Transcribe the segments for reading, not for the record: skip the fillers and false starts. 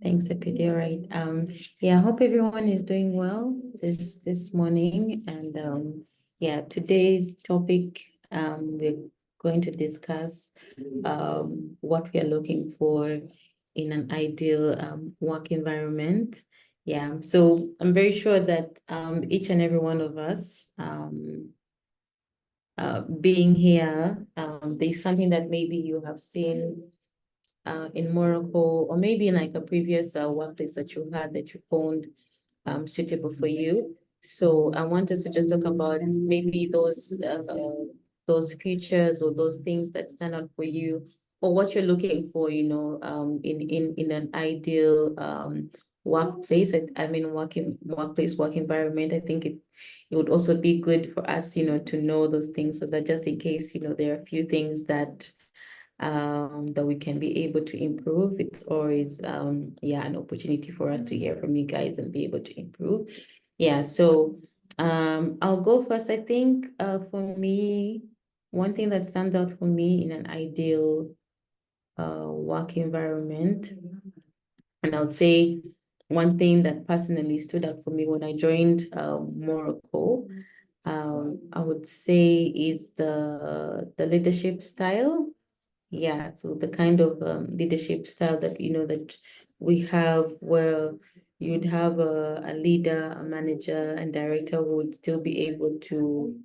Thanks, Epidi. All right. Yeah, I hope everyone is doing well this morning. And yeah, today's topic, we're going to discuss what we are looking for in an ideal work environment. Yeah, so I'm very sure that each and every one of us being here, there's something that maybe you have seen in Moracle, or maybe in like a previous workplace that you had that you found suitable for you. So I want us to just talk about maybe those features or those things that stand out for you, or what you're looking for, in an ideal workplace. I mean, workplace work environment. I think it would also be good for us, to know those things, so that just in case, there are a few things that we can be able to improve. It's always an opportunity for us to hear from you guys and be able to improve. Yeah, so I'll go first. I think for me, one thing that stands out for me in an ideal work environment, and I would say one thing that personally stood out for me when I joined Moracle, I would say is the leadership style. Yeah, so the kind of leadership style that that we have, where you'd have a leader, a manager, and director who would still be able to,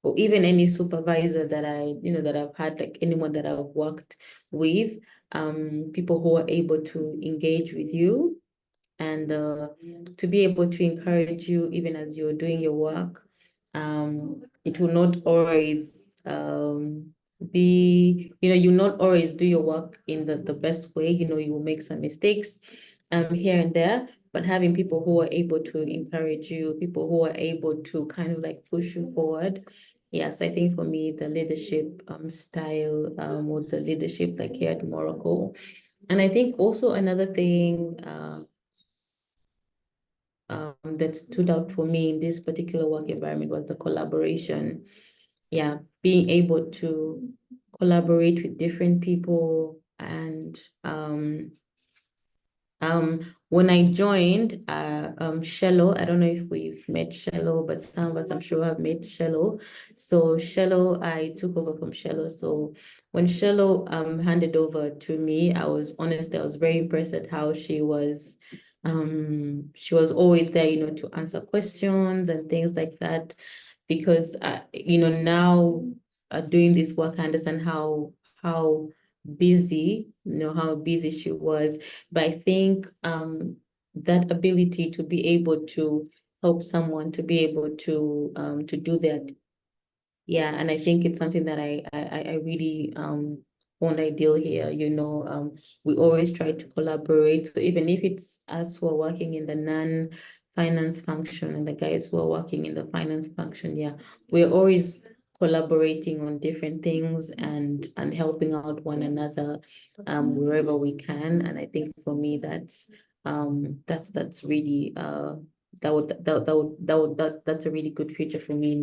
or even any supervisor that that I've had, like anyone that I've worked with, people who are able to engage with you and to be able to encourage you even as you're doing your work. It will not always you not always do your work in the best way. You will make some mistakes here and there, but having people who are able to encourage you, people who are able to kind of like push you forward. Yes, I think for me, the leadership style, or the leadership like here at Moracle. And I think also another thing that stood out for me in this particular work environment was the collaboration. Yeah, being able to collaborate with different people. And when I joined Shello, I don't know if we've met Shello, but some of us I'm sure have met Shello. So Shello, I took over from Shello. So when Shello handed over to me, I was very impressed at how she was always there, to answer questions and things like that. Because now doing this work, I understand how busy, how busy she was. But I think that ability to be able to help someone to be able to do that. Yeah, and I think it's something that I really found ideal here. We always try to collaborate. So even if it's us who are working in the non-finance function and the guys who are working in the finance function, yeah, we're always collaborating on different things and helping out one another wherever we can. And I think for me that's really that's a really good feature for me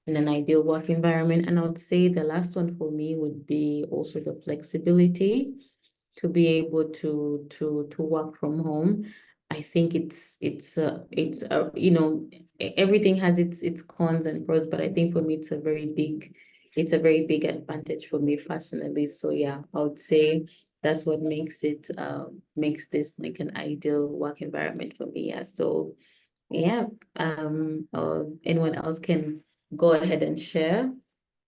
in an ideal work environment. And I would say the last one for me would be also the flexibility to be able to work from home. I think everything has its cons and pros, but I think for me it's a very big advantage for me personally. So yeah, I would say that's what makes this like an ideal work environment for me. Yeah. So yeah, anyone else can go ahead and share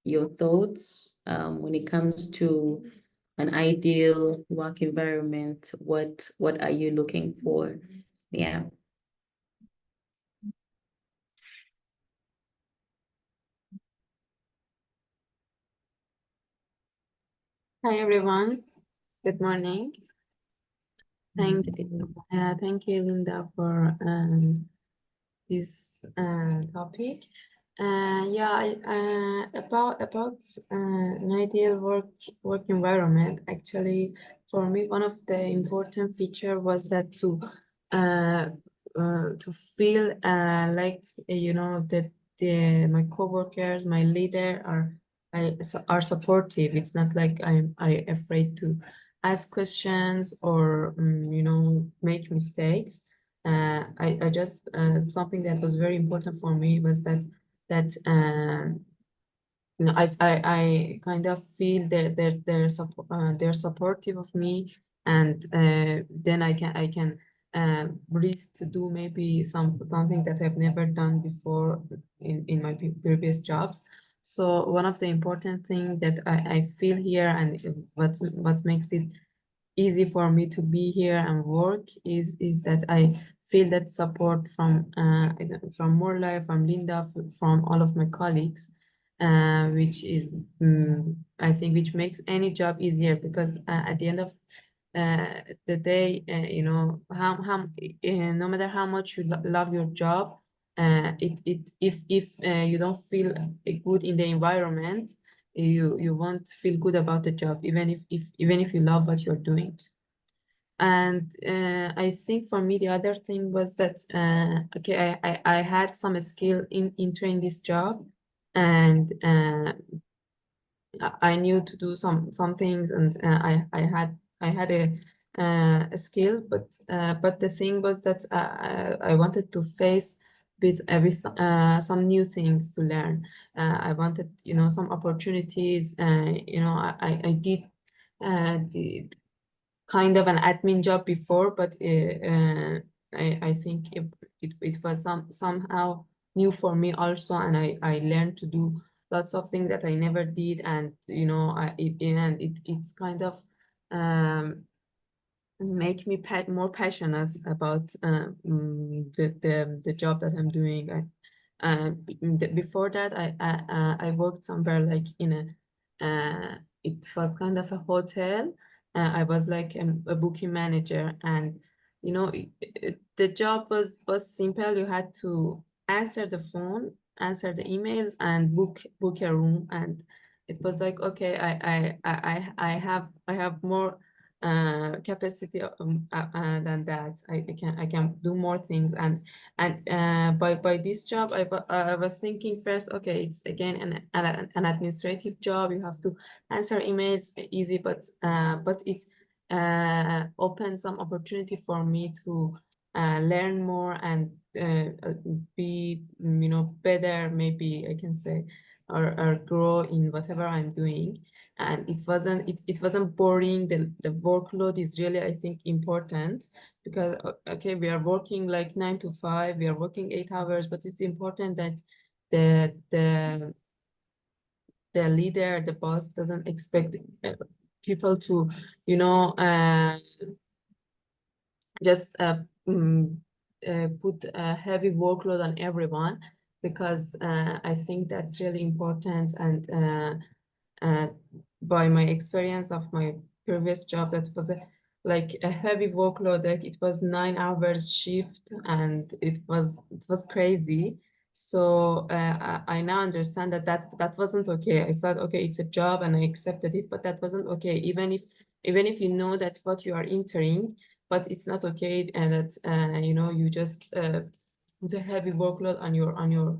your thoughts when it comes to an ideal work environment. What are you looking for? Yeah. Hi everyone, good morning. Thank you, Linda, for this topic. About an ideal work environment. Actually, for me, one of the important feature was that to feel like that my coworkers, my leader are are supportive. It's not like I afraid to ask questions or make mistakes. I just something that was very important for me was that I kind of feel that they're supportive of me, and then I can breathe to do maybe something that I've never done before in my previous jobs. So one of the important thing that I feel here, and what makes it easy for me to be here and work is that I feel that support from Morla, from Linda, from all of my colleagues, which is I think which makes any job easier, because at the end of the day, no matter how much you love your job, if you don't feel good in the environment, you won't feel good about the job, even if you love what you're doing. And I think for me, the other thing was that okay, I had some skill in entering this job, and I knew to do some things, and I had a skill, but the thing was that I wanted to face with some new things to learn. I wanted, some opportunities. I did the kind of an admin job before, but I think it was somehow new for me also, and I learned to do lots of things that I never did, and it's kind of make me more passionate about the job that I'm doing. Before that, I worked somewhere like in it was kind of a hotel. I was like a booking manager, and the job was simple. You had to answer the phone, answer the emails, and book a room. And it was like, okay, I have more capacity than that. I can do more things, and by this job I was thinking first, okay, it's again an administrative job. You have to answer emails, easy, but it opened some opportunity for me to learn more and be better, maybe I can say, or grow in whatever I'm doing. And it wasn't boring. The workload is really, I think, important, because okay, we are working like 9 to 5, we are working 8 hours, but it's important that the the the leader, the boss, doesn't expect people to you know uh, just put a heavy workload on everyone, because I think that's really important. And uh, by my experience of my previous job, that was like a heavy workload. Like it was 9 hours shift, and it was crazy. So I now understand that wasn't okay. I thought, okay, it's a job, and I accepted it, but that wasn't okay. Even if you know that what you are entering, but it's not okay, and that you just put a heavy workload on your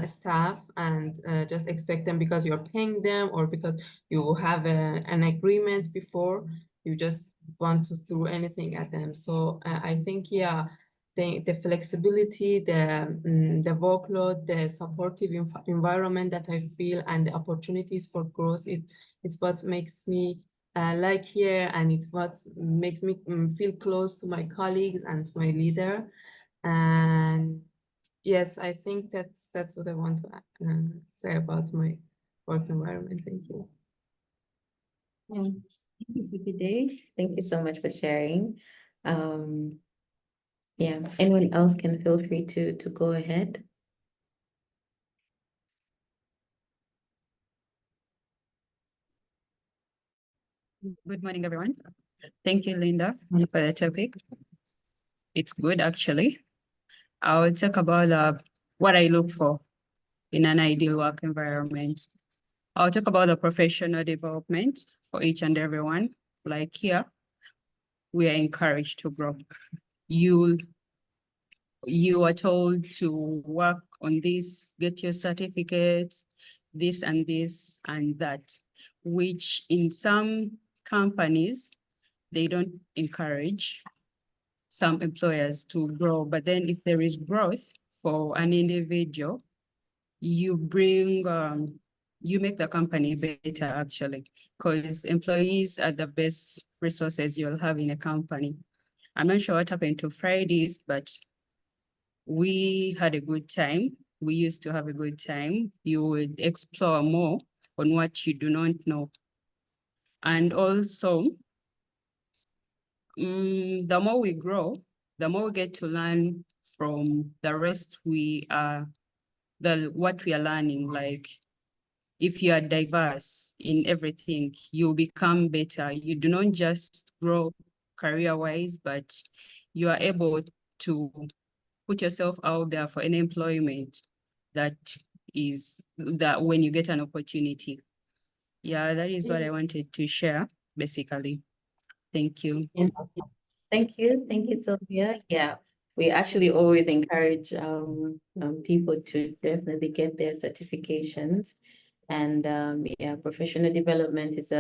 staff, and just expect them because you're paying them, or because you have an agreement before, you just want to throw anything at them. So I think, yeah, the flexibility, the workload, the supportive environment that I feel, and the opportunities for growth, it's what makes me like here, and it's what makes me feel close to my colleagues and to my leader. And yes, I think that's what I want to say about my work environment. Thank you. Yeah. Thank you, CPD. Thank you so much for sharing. Yeah, anyone else can feel free to go ahead. Good morning, everyone. Thank you, Linda, for the topic. It's good, actually. I'll talk about what I look for in an ideal work environment. I'll talk about the professional development for each and everyone. Like here, we are encouraged to grow. You are told to work on this, get your certificates, this and this and that, which in some companies, they don't encourage some employers to grow. But then if there is growth for an individual, you bring, you make the company better actually, because employees are the best resources you'll have in a company. I'm not sure what happened to Fridays, but we had a good time. We used to have a good time. You would explore more on what you do not know. And also, the more we grow, the more we get to learn from the rest what we are learning. Like, if you are diverse in everything, you become better. You do not just grow career-wise, but you are able to put yourself out there for any employment that when you get an opportunity. Yeah, that is what I wanted to share, basically. Thank you. Yes. Thank you, Sylvia. Yeah, we actually always encourage people to definitely get their certifications, and yeah, professional development is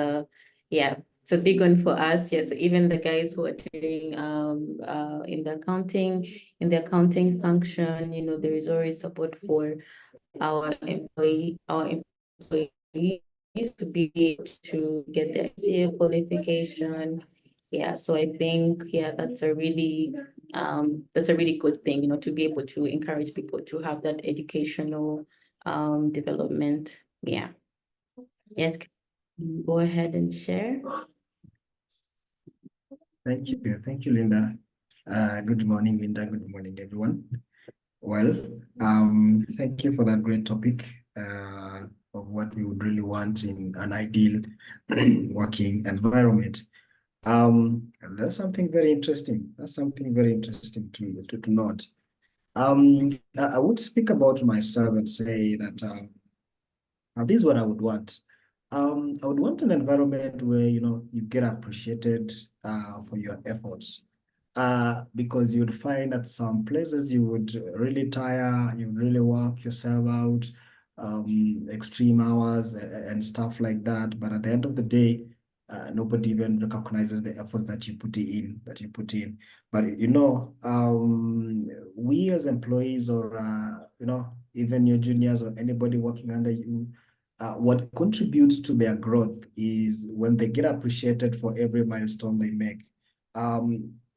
it's a big one for us. Yeah, so even the guys who are doing in the accounting function, you know, there is always support for our employees to be able to get their CA qualification. Yeah, so I think, yeah, that's a really good thing, you know, to be able to encourage people to have that educational development. Yeah. Yes, go ahead and share. Thank you. Thank you, Linda. Good morning, Linda. Good morning, everyone. Well, thank you for that great topic of what we would really want in an ideal working environment. That's something very interesting. That's something very interesting to note. I would speak about myself and say that this is what I would want. I would want an environment where, you know, you get appreciated for your efforts. Because you'd find that some places you would really tire, you really work yourself out, extreme hours and stuff like that. But at the end of the day, nobody even recognizes the efforts that you put in, But you know, we as employees or you know, even your juniors or anybody working under you, what contributes to their growth is when they get appreciated for every milestone they make.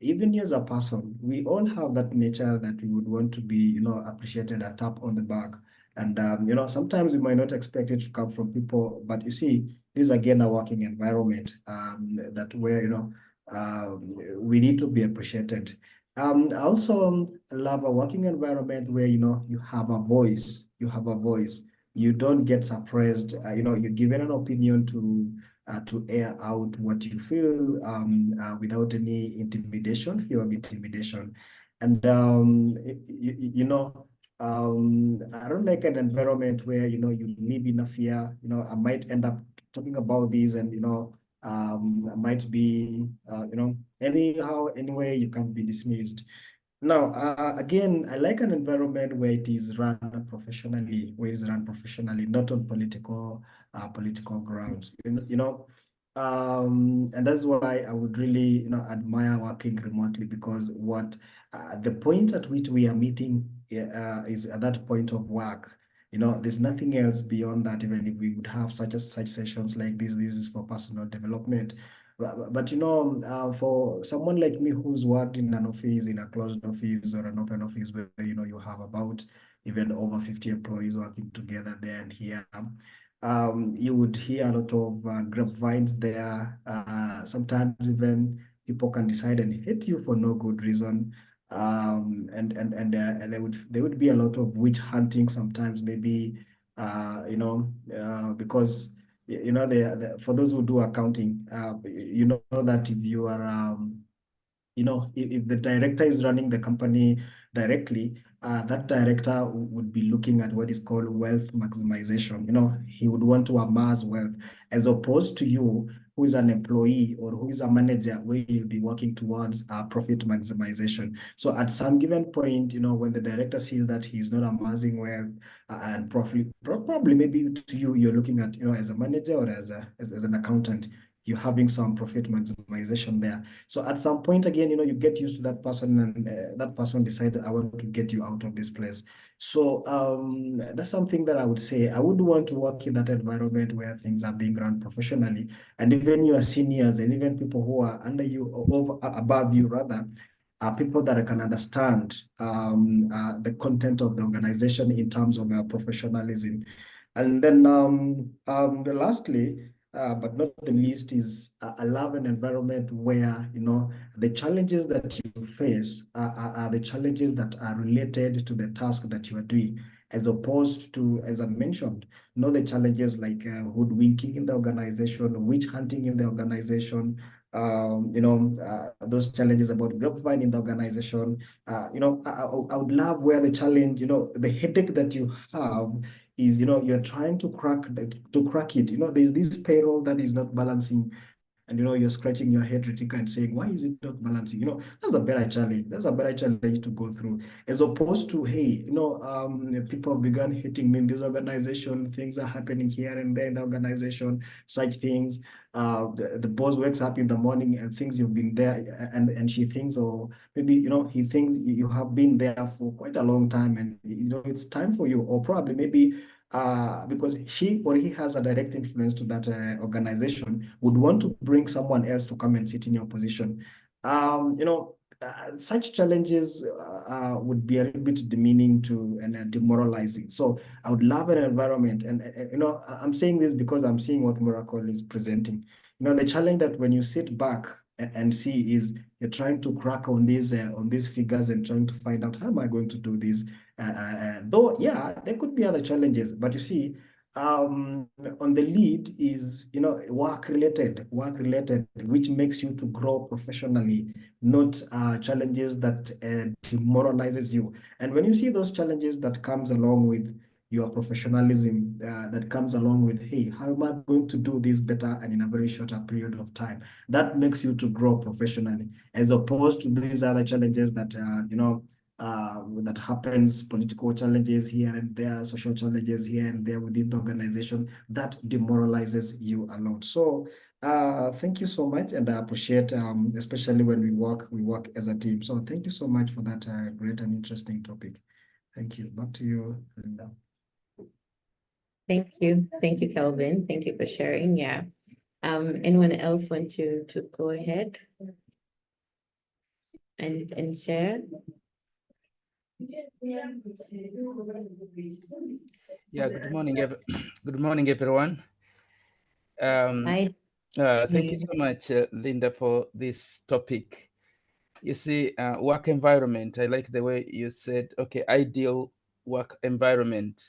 Even you as a person, we all have that nature that we would want to be, you know, appreciated, a tap on the back. And, you know, sometimes we might not expect it to come from people, but you see, this is again a working environment that where, you know, we need to be appreciated. I also love a working environment where, you know, you have a voice, you don't get suppressed, you know, you're given an opinion to air out what you feel without any fear of intimidation. And, you know, I don't like an environment where, you know, you live in a fear. You know, I might end up talking about this and, you know, I might be, you know, any way you can be dismissed. Now, again, I like an environment where it is run professionally, not on political grounds. You know, and that's why I would really, you know, admire working remotely, because the point at which we are meeting is at that point of work. You know, there's nothing else beyond that. Even if we would have such sessions like this is for personal development. But you know, for someone like me who's worked in an office, in a closed office or an open office where, you know, you have about even over 50 employees working together there and here, you would hear a lot of grapevines there. Sometimes even people can decide and hate you for no good reason. And there would be a lot of witch hunting sometimes, maybe, you know, because you know, for those who do accounting, you know that if you are, you know, if the director is running the company directly, that director would be looking at what is called wealth maximization. You know, he would want to amass wealth, as opposed to you who is an employee or who is a manager where you'll be working towards profit maximization. So at some given point, when the director sees that he's not amassing wealth and probably maybe to you, you're looking at, as a manager or as an accountant, you're having some profit maximization there. So at some point again, you get used to that person, and that person decided, I want to get you out of this place. So that's something that I would say. I would want to work in that environment where things are being run professionally, and even your seniors and even people who are under you or above you rather, are people that can understand the content of the organization in terms of professionalism. And then lastly, but not the least, is I love an environment where, the challenges that you face are the challenges that are related to the task that you are doing, as opposed to, as I mentioned, not the challenges like hoodwinking in the organization, witch hunting in the organization, those challenges about grapevine in the organization. I would love where the challenge, the headache that you have is, you're trying to crack it. There's this payroll that is not balancing, and you're scratching your head, Ritika, and saying, why is it not balancing? That's a better challenge. That's a better challenge to go through, as opposed to, hey, people began hating me in this organization. Things are happening here and there in the organization, such things. The boss wakes up in the morning and thinks you've been there, and she thinks, or maybe, he thinks you have been there for quite a long time, and it's time for you, or probably maybe because she or he has a direct influence to that organization, would want to bring someone else to come and sit in your position. Such challenges would be a little bit demeaning to and demoralizing. So I would love an environment, and I'm saying this because I'm seeing what Moracle is presenting. The challenge that when you sit back and see is you're trying to crack on these figures and trying to find out, how am I going to do this? Though, yeah, there could be other challenges, but you see, on the lead is, work related, which makes you to grow professionally, not challenges that demoralizes you. And when you see those challenges that comes along with your professionalism, that comes along with, hey, how am I going to do this better and in a very shorter period of time? That makes you to grow professionally, as opposed to these other challenges that, that happens, political challenges here and there, social challenges here and there within the organization, that demoralizes you a lot. So thank you so much, and I appreciate, especially when we work as a team. So thank you so much for that great and interesting topic. Thank you. Back to you, Linda. Thank you. Thank you, Kelvin. Thank you for sharing. Yeah. Anyone else want to go ahead and share? Yeah, good morning, everyone. Hi. Thank you so much, Linda, for this topic. You see, work environment, I like the way you said, okay, ideal work environment.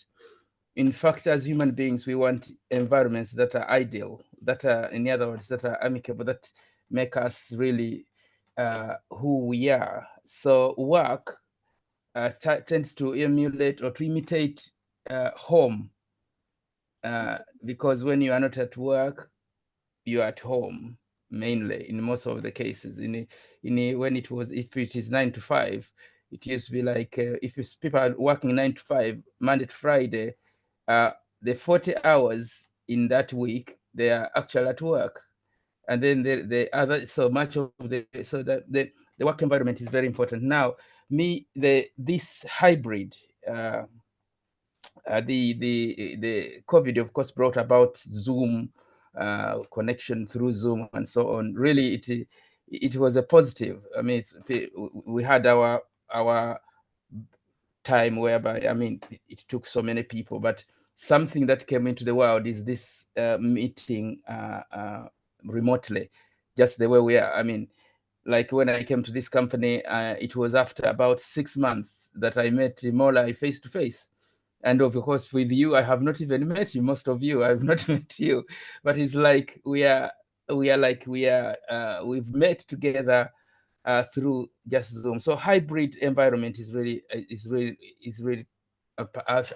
In fact, as human beings, we want environments that are ideal, that are, in other words, that are amicable, that make us really who we are. So work tends to emulate or to imitate home, because when you are not at work, you're at home, mainly in most of the cases. When if it is 9 to 5, it used to be like if people are working 9 to 5, Monday to Friday, the 40 hours in that week, they are actually at work. And then the other, so much of the work environment is very important. Now, this hybrid, the COVID, of course, brought about Zoom connection through Zoom and so on. Really, it was a positive. I mean, we had our time whereby, I mean, it took so many people, but something that came into the world is this meeting remotely, just the way we are. I mean, like when I came to this company, it was after about 6 months that I met Mola face to face. And of course, with you, I have not even met you. Most of you, I've not met you. But it's like we've met together through just Zoom. So hybrid environment is really,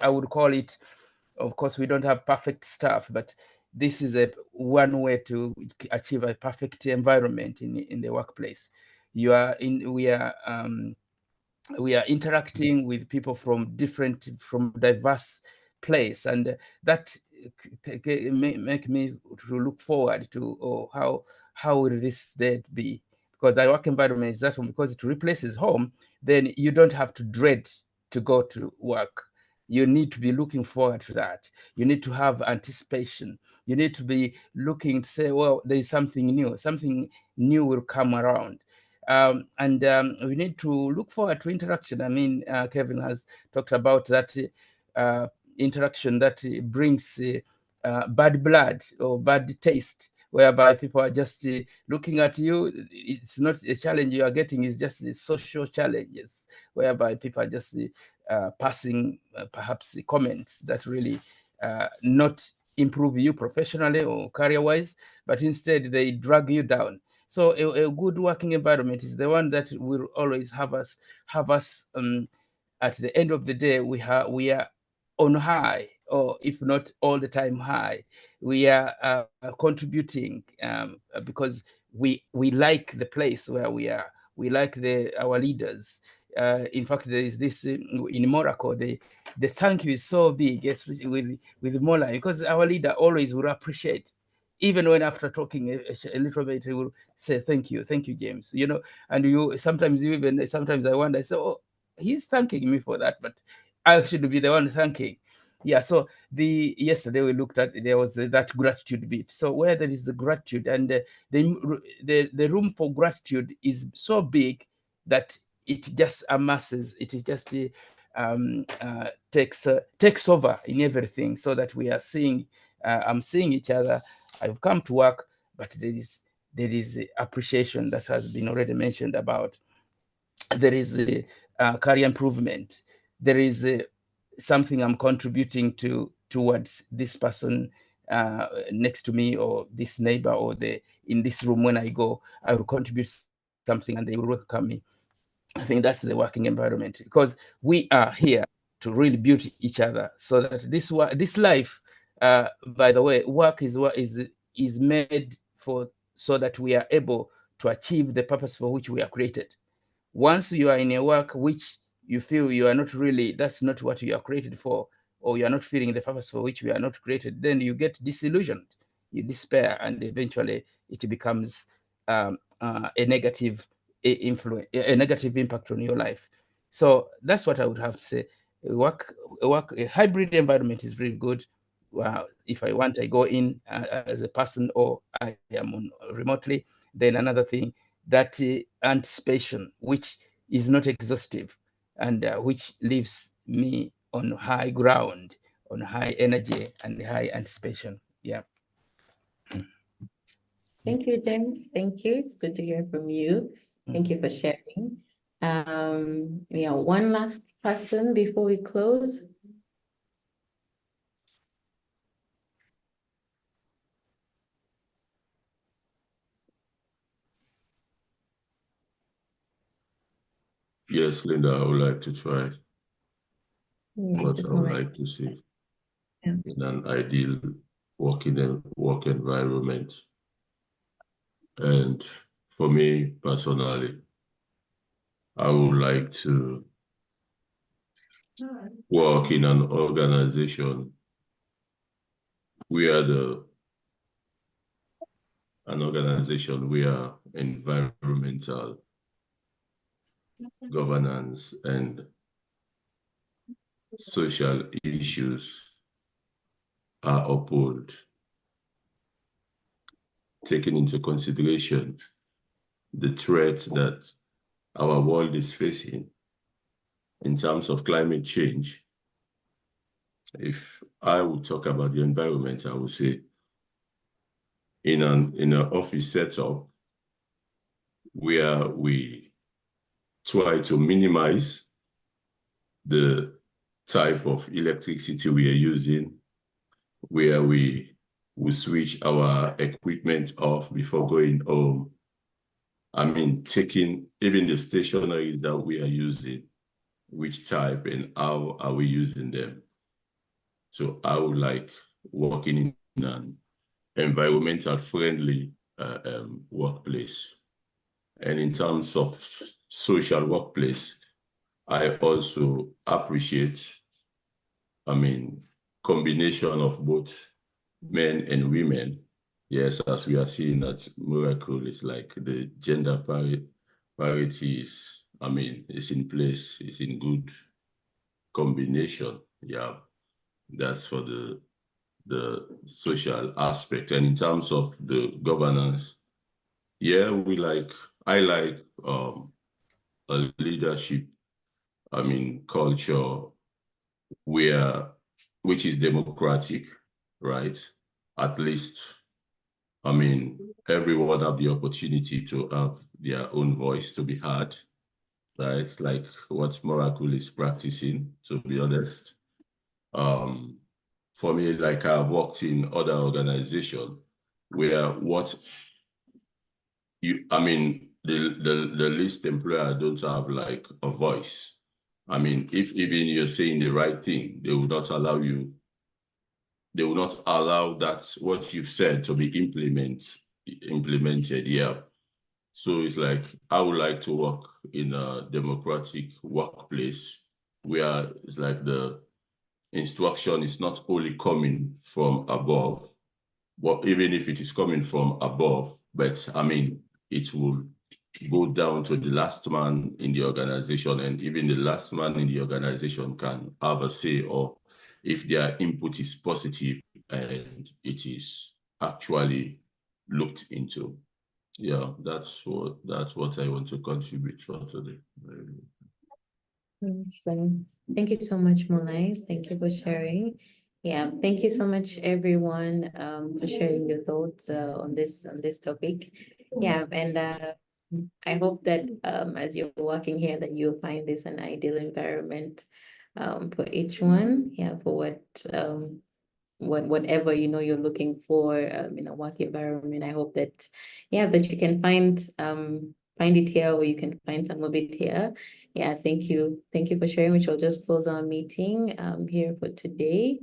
I would call it. Of course, we don't have perfect stuff, but this is one way to achieve a perfect environment in the workplace. We are interacting with people from diverse place, and that make me to look forward to how will this day be, because the work environment is that one, because it replaces home. Then you don't have to dread to go to work. You need to be looking forward to that. You need to have anticipation. You need to be looking to say, well, there is something new will come around. And we need to look forward to interaction. I mean, Kevin has talked about that interaction that brings bad blood or bad taste, whereby people are just looking at you. It's not a challenge you are getting, it's just the social challenges, whereby people are just passing perhaps comments that really not improve you professionally or career-wise, but instead they drag you down. So a good working environment is the one that will always have us at the end of the day, we are on high, or if not all the time high. We are contributing because we like the place where we are. We like our leaders. In fact, there is this in Moracle, the thank you is so big, especially with Mola, because our leader always will appreciate. Even when after talking a little bit, he will say, thank you, James. And sometimes I wonder, so he's thanking me for that, but I should be the one thanking. Yeah, so yesterday we looked at, there was that gratitude bit. So where there is the gratitude, and the room for gratitude is so big that it just amasses, it just takes over in everything, so that we are seeing, I'm seeing each other. I've come to work, but there is appreciation that has been already mentioned about. There is a career improvement. There is something I'm contributing towards this person next to me, or this neighbor, or in this room. When I go, I will contribute something and they will welcome me. I think that's the working environment, because we are here to really build each other, so that this life, by the way, work is made for, so that we are able to achieve the purpose for which we are created. Once you are in a work which you feel you are not really, that's not what you are created for, or you are not feeling the purpose for which we are not created, then you get disillusioned, you despair, and eventually it becomes a negative influence, a negative impact on your life. So that's what I would have to say. A hybrid environment is very good. If I want, I go in as a person, or I am on remotely. Then another thing, that anticipation, which is not exhaustive, and which leaves me on high ground, on high energy and high anticipation. Yeah. Thank you, James. Thank you. It's good to hear from you. Thank you for sharing. Yeah, one last person before we close. Yes, Linda, I would like to try Yes, what it's I would more like to see Yeah. in an ideal work environment. And for me personally, I would like to work in an organization where environmental governance and social issues are upheld, taking into consideration the threats that our world is facing in terms of climate change. If I would talk about the environment, I would say in an office setup where we try to minimize the type of electricity we are using, where we switch our equipment off before going home. I mean, taking even the stationery that we are using, which type and how are we using them. So I would like working in an environmental friendly workplace. And in terms of social workplace, I also appreciate, combination of both men and women. Yes, as we are seeing at Moracle, it's like the gender parity is, it's in place, it's in good combination. Yeah, that's for the social aspect. And in terms of the governance, yeah, I like a leadership, culture which is democratic, right? At least, everyone have the opportunity to have their own voice to be heard, right? Like what Moracle is practicing, to be honest. For me, like I've worked in other organizations where the least employer don't have like a voice. If even you're saying the right thing, they will not allow you. They will not allow that what you've said to be implemented. Yeah. So it's like I would like to work in a democratic workplace where it's like the instruction is not only coming from above, but even if it is coming from above, but it will go down to the last man in the organization, and even the last man in the organization can have a say, or if their input is positive and it is actually looked into. Yeah, that's what I want to contribute for today. So, thank you so much, Mulai. Thank you for sharing. Yeah, thank you so much, everyone, for sharing your thoughts on this topic. Yeah, and I hope that as you're working here, that you'll find this an ideal environment for each one. Yeah, for whatever you're looking for in a work environment. I hope that that you can find it here, or you can find some of it here. Yeah, thank you for sharing. We shall just close our meeting here for today.